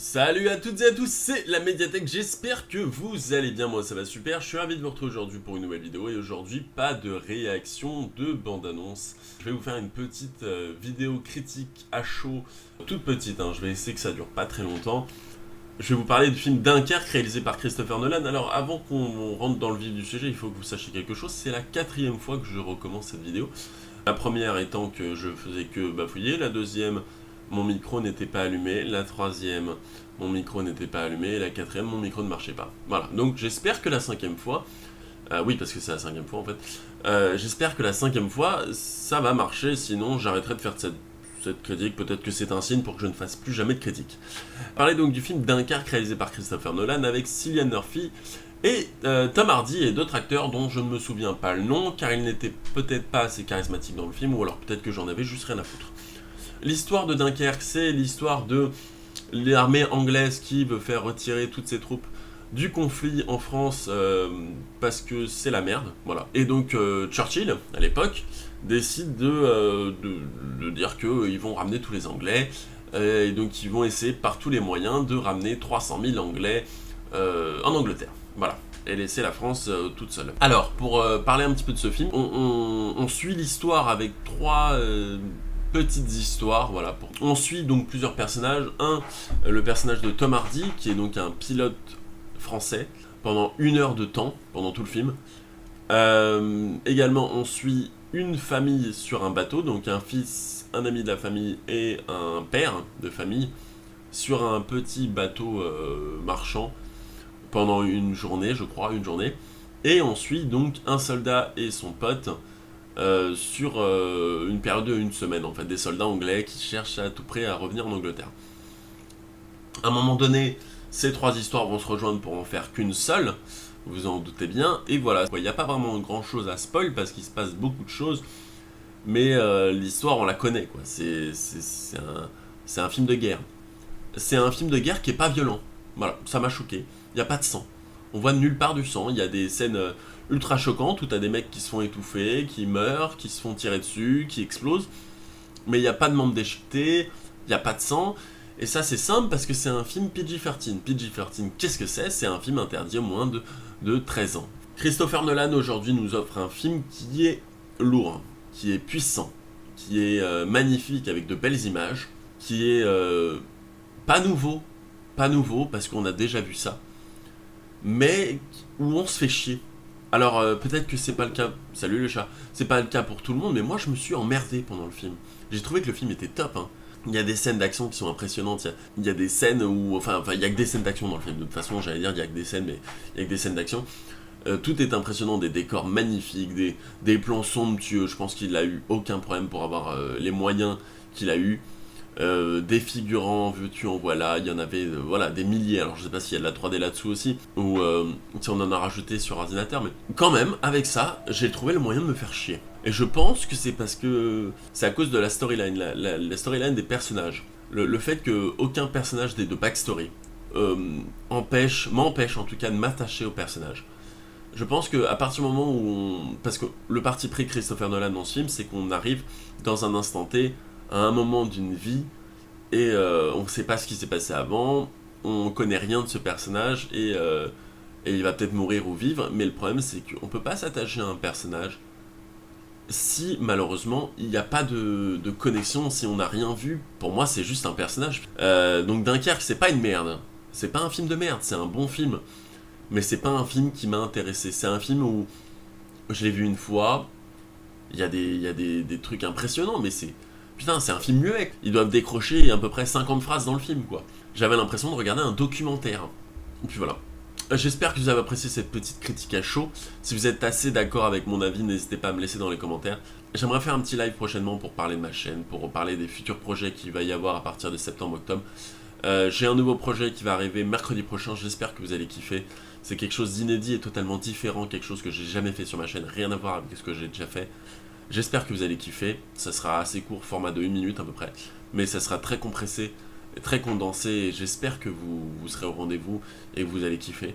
Salut à toutes et à tous, c'est la Médiathèque, j'espère que vous allez bien, moi ça va super, je suis ravi de vous retrouver aujourd'hui pour une nouvelle vidéo et aujourd'hui pas de réaction de bande-annonce. Je vais vous faire une petite vidéo critique à chaud, toute petite, je vais essayer que ça dure pas très longtemps. Je vais vous parler du film Dunkerque réalisé par Christopher Nolan. Alors avant qu'on rentre dans le vif du sujet, il faut que vous sachiez quelque chose, c'est la 4e fois que je recommence cette vidéo. La première étant que je faisais que bafouiller, la deuxième, mon micro n'était pas allumé, la troisième, mon micro n'était pas allumé, et la quatrième, mon micro ne marchait pas. Voilà, donc j'espère que la 5e fois, oui parce que c'est la 5e fois en fait, j'espère que la 5e fois, ça va marcher, sinon j'arrêterai de faire cette critique, peut-être que c'est un signe pour que je ne fasse plus jamais de critique. Parler donc du film Dunkerque réalisé par Christopher Nolan avec Cillian Murphy et Tom Hardy et d'autres acteurs dont je ne me souviens pas le nom car ils n'étaient peut-être pas assez charismatiques dans le film ou alors peut-être que j'en avais juste rien à foutre. L'histoire de Dunkerque, c'est l'histoire de l'armée anglaise qui veut faire retirer toutes ses troupes du conflit en France parce que c'est la merde, voilà. Et donc Churchill, à l'époque, décide de dire qu'ils vont ramener tous les Anglais, et donc ils vont essayer par tous les moyens de ramener 300 000 Anglais en Angleterre, voilà. Et laisser la France toute seule. Alors, pour parler un petit peu de ce film, on suit l'histoire avec trois petites histoires, voilà. On suit donc plusieurs personnages. Le personnage de Tom Hardy, qui est donc un pilote français, pendant 1 heure de temps, pendant tout le film. Également, on suit une famille sur un bateau, donc un fils, un ami de la famille et un père de famille, sur un petit bateau marchand, pendant une journée, je crois, une journée. Et on suit donc un soldat et son pote, sur une période de 1 semaine, en fait, des soldats anglais qui cherchent à tout prix à revenir en Angleterre. À un moment donné, ces trois histoires vont se rejoindre pour en faire qu'une seule, vous en doutez bien, et voilà, il n'y a pas vraiment grand chose à spoil parce qu'il se passe beaucoup de choses, mais l'histoire on la connaît, quoi. C'est un film de guerre. C'est un film de guerre qui est pas violent, voilà, ça m'a choqué, il n'y a pas de sang. On voit nulle part du sang, il y a des scènes ultra choquantes où t'as des mecs qui se font étouffer, qui meurent, qui se font tirer dessus, qui explosent, mais il n'y a pas de membres déchiquetés, il n'y a pas de sang, et ça c'est simple parce que c'est un film PG-13. PG-13, qu'est-ce que c'est? C'est un film interdit aux moins de 13 ans. Christopher Nolan aujourd'hui nous offre un film qui est lourd, qui est puissant, qui est magnifique avec de belles images, qui est pas nouveau parce qu'on a déjà vu ça, mais où on se fait chier. Alors peut-être que c'est pas le cas, salut le chat, c'est pas le cas pour tout le monde, mais moi je me suis emmerdé pendant le film. J'ai trouvé que le film était top, Il y a des scènes d'action qui sont impressionnantes, il y a des scènes où, enfin il y a que des scènes d'action dans le film, de toute façon j'allais dire il y a que des scènes, mais il y a que des scènes d'action. Tout est impressionnant, des décors magnifiques, des plans somptueux, je pense qu'il a eu aucun problème pour avoir les moyens qu'il a eu. Des figurants, veux-tu en voilà, il y en avait voilà, des milliers, alors je sais pas s'il y a de la 3D là-dessous aussi, ou si on en a rajouté sur ordinateur, mais quand même, avec ça, j'ai trouvé le moyen de me faire chier. Et je pense que c'est parce que c'est à cause de la storyline, la storyline des personnages. Le fait qu'aucun personnage n'ait de backstory m'empêche en tout cas de m'attacher au personnage. Je pense qu'à partir du moment où parce que le parti pris Christopher Nolan dans ce film, c'est qu'on arrive dans un instant T, à un moment d'une vie, et on ne sait pas ce qui s'est passé avant, on connaît rien de ce personnage, et il va peut-être mourir ou vivre, mais le problème c'est qu'on ne peut pas s'attacher à un personnage si malheureusement il n'y a pas de connexion, si on n'a rien vu. Pour moi c'est juste un personnage. Donc Dunkerque c'est pas une merde, c'est pas un film de merde, c'est un bon film, mais c'est pas un film qui m'a intéressé. C'est un film où je l'ai vu une fois, il y a des trucs impressionnants, mais c'est... Putain, c'est un film muet. Ils doivent décrocher à peu près 50 phrases dans le film, quoi. J'avais l'impression de regarder un documentaire. Et puis voilà. J'espère que vous avez apprécié cette petite critique à chaud. Si vous êtes assez d'accord avec mon avis, n'hésitez pas à me laisser dans les commentaires. J'aimerais faire un petit live prochainement pour parler de ma chaîne, pour parler des futurs projets qu'il va y avoir à partir de septembre-octobre. J'ai un nouveau projet qui va arriver mercredi prochain, j'espère que vous allez kiffer. C'est quelque chose d'inédit et totalement différent, quelque chose que j'ai jamais fait sur ma chaîne, rien à voir avec ce que j'ai déjà fait. J'espère que vous allez kiffer, ça sera assez court, format de 1 minute à peu près, mais ça sera très compressé, très condensé, et j'espère que vous serez au rendez-vous et que vous allez kiffer.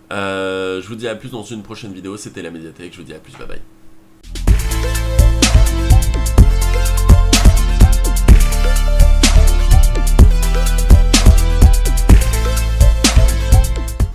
Je vous dis à plus dans une prochaine vidéo, c'était la Médiathèque, je vous dis à plus, bye bye.